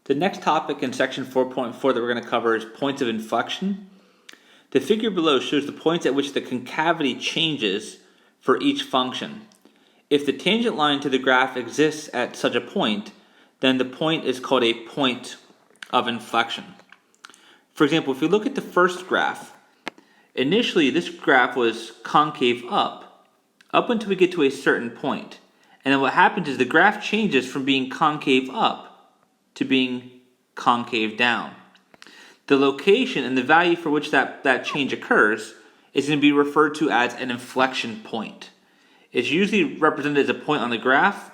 The next topic in section 4.4 that we're going to cover is points of inflection. The figure below shows the points at which the concavity changes for each function. If the tangent line to the graph exists at such a point, then the point is called a point of inflection. For example, if you look at the first graph, initially this graph was concave up until we get to a certain point. And then what happens is the graph changes from being concave up to being concave down. The location and the value for which that change occurs is going to be referred to as an inflection point. It's usually represented as a point on the graph,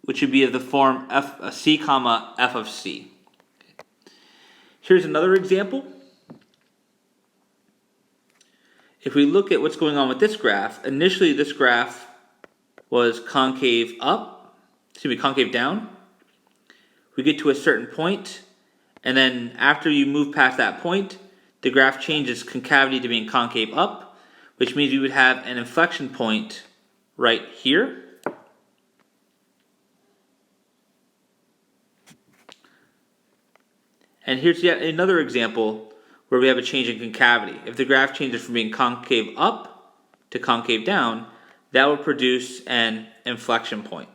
which would be of the form C, f of c. Here's another example. If we look at what's going on with this graph, initially this graph was concave down. We get to a certain point, and then after you move past that point, the graph changes concavity to being concave up, which means we would have an inflection point right here. And here's yet another example where we have a change in concavity. If the graph changes from being concave up to concave down, that will produce an inflection point.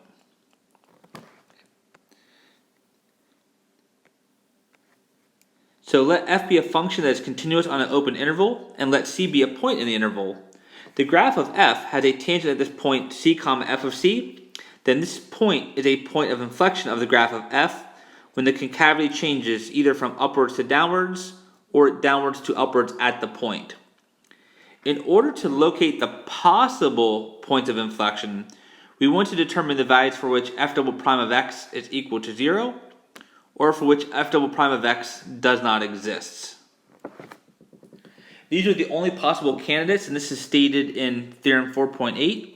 So let f be a function that is continuous on an open interval, and let c be a point in the interval. The graph of f has a tangent at this point c, f of c. Then this point is a point of inflection of the graph of f when the concavity changes either from upwards to downwards or downwards to upwards at the point. In order to locate the possible points of inflection, we want to determine the values for which f double prime of x is equal to 0, or for which f double prime of x does not exist. These are the only possible candidates, and this is stated in theorem 4.8.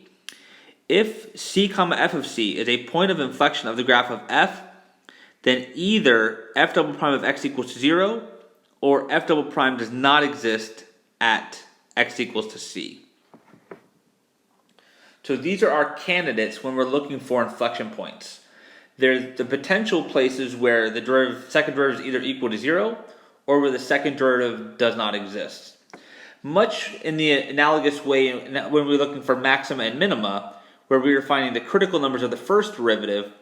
If c, f of c is a point of inflection of the graph of f, then either f double prime of x equals to 0, or f double prime does not exist at x equals to c. So these are our candidates when we're looking for inflection points. There's the potential places where the second derivative is either equal to 0 or where the second derivative does not exist. Much in the analogous way when we're looking for maxima and minima, where we were finding the critical numbers of the first derivative,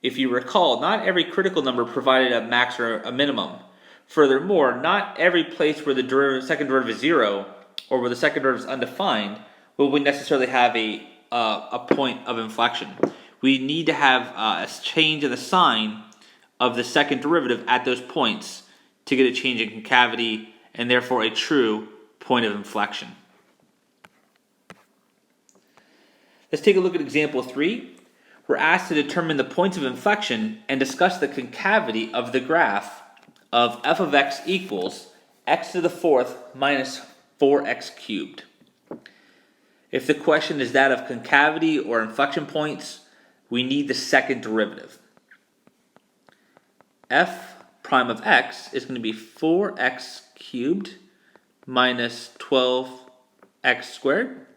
if you recall, not every critical number provided a max or a minimum. Furthermore, not every place where the second derivative is 0 or where the second derivative is undefined will we necessarily have a point of inflection. We need to have a change in the sign of the second derivative at those points to get a change in concavity and therefore a true point of inflection. Let's take a look at example 3. We're asked to determine the points of inflection and discuss the concavity of the graph of f of x equals x to the fourth minus 4x cubed. If the question is that of concavity or inflection points, we need the second derivative. F prime of x is going to be 4x cubed minus 12x squared.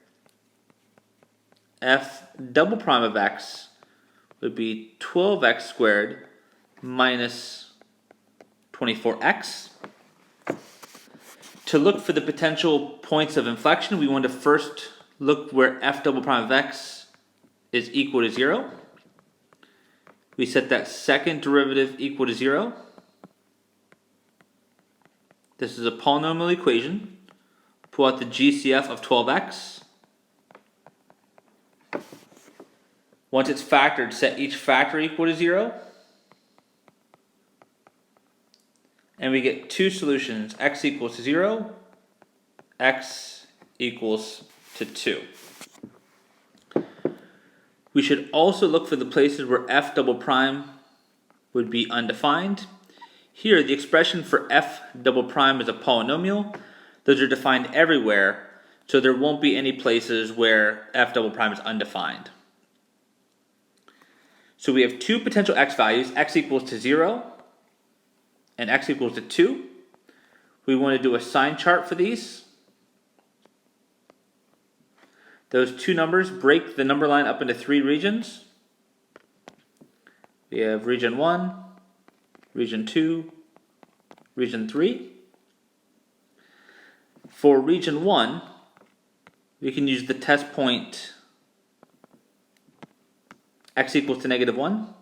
F double prime of x would be 12x squared minus 24x. To look for the potential points of inflection, we want to first look where f double prime of x is equal to 0. We set that second derivative equal to 0. This is a polynomial equation. Pull out the GCF of 12x. Once it's factored, set each factor equal to 0. And we get two solutions, x equals to 0, x equals to 2. We should also look for the places where f double prime would be undefined. Here, the expression for f double prime is a polynomial. Those are defined everywhere, so there won't be any places where f double prime is undefined. So we have two potential x values, x equals to 0 and x equals to 2. We want to do a sign chart for these. Those two numbers break the number line up into three regions. We have region 1, region 2, region 3. For region 1, we can use the test point x equals to negative 1.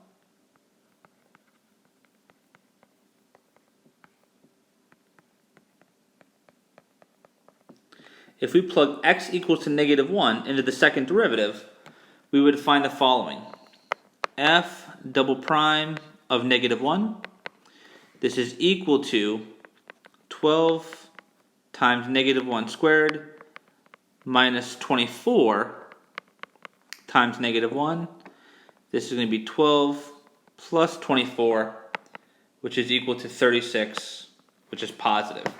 If we plug x equals to negative 1 into the second derivative, we would find the following. F double prime of negative 1. This is equal to 12 times negative 1 squared minus 24 times negative 1. This is going to be 12 plus 24, which is equal to 36, which is positive.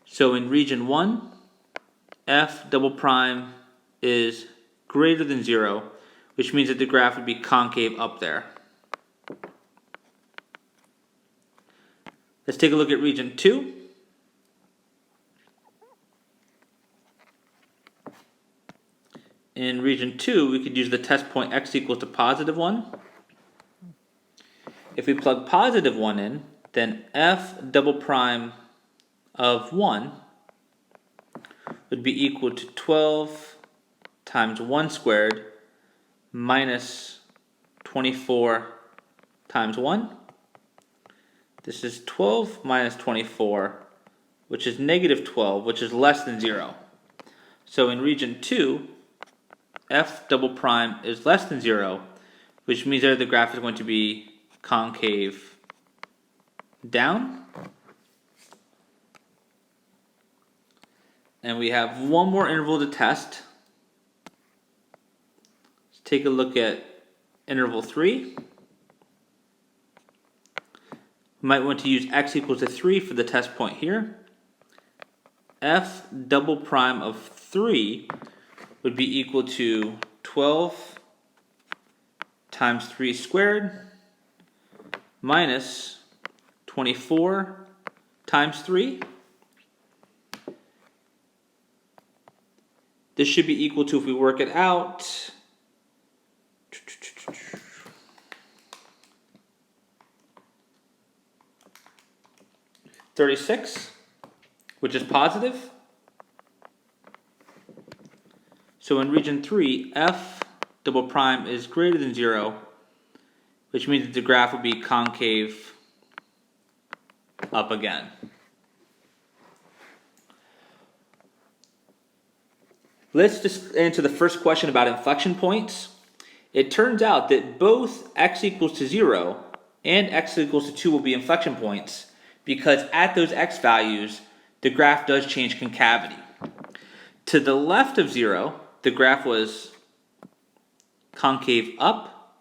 So in region 1, f double prime is greater than 0, which means that the graph would be concave up there. Let's take a look at region 2. In region 2, we could use the test point x equals to positive 1. If we plug positive 1 in, then f double prime of 1 would be equal to 12 times 1 squared minus 24 times 1. This is 12 minus 24, which is negative 12, which is less than 0. So in region 2, f double prime is less than 0, which means that the graph is going to be concave down. And we have one more interval to test. Let's take a look at interval 3. We might want to use x equals to 3 for the test point here. F double prime of 3 would be equal to 12 times 3 squared minus 24 times 3. This should be equal to, if we work it out, 36, which is positive. So in region 3, f double prime is greater than 0, which means that the graph will be concave up again. Let's just answer the first question about inflection points. It turns out that both x equals to 0 and x equals to 2 will be inflection points because at those x values, the graph does change concavity. To the left of 0, the graph was concave up.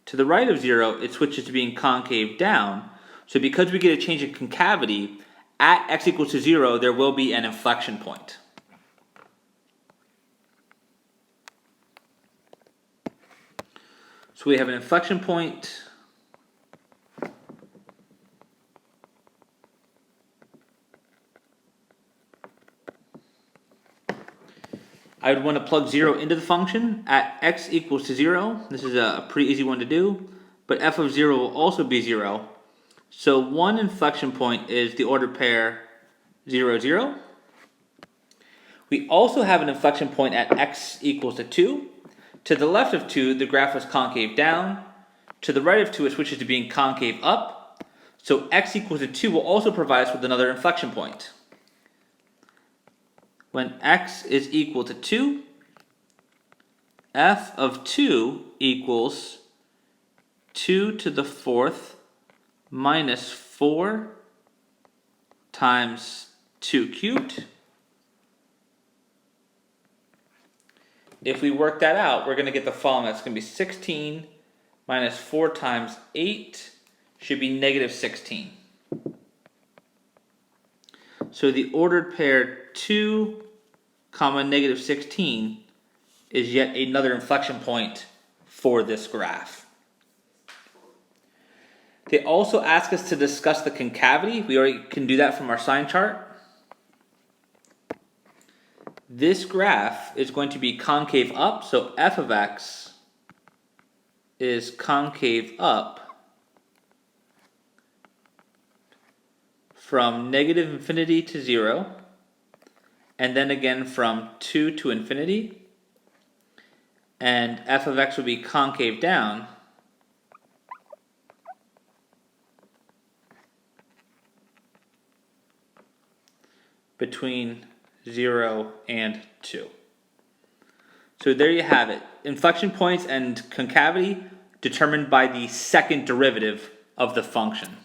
To the right of 0, it switches to being concave down. So because we get a change in concavity, at x equals to 0, there will be an inflection point. So we have an inflection point. I would want to plug 0 into the function at x equals to 0. This is a pretty easy one to do. But f of 0 will also be 0. So one inflection point is the ordered pair 0, 0. We also have an inflection point at x equals to 2. To the left of 2, the graph was concave down. To the right of 2, it switches to being concave up. So x equals to 2 will also provide us with another inflection point. When x is equal to 2, f of 2 equals 2 to the 4th minus 4 times 2 cubed. If we work that out, we're going to get the following. That's going to be 16 minus 4 times 8 should be negative 16. So the ordered pair 2, negative 16 is yet another inflection point for this graph. They also ask us to discuss the concavity. We already can do that from our sign chart. This graph is going to be concave up, so f of x is concave up from negative infinity to 0, and then again from 2 to infinity, and f of x will be concave down between 0 and 2. So there you have it. Inflection points and concavity determined by the second derivative of the function.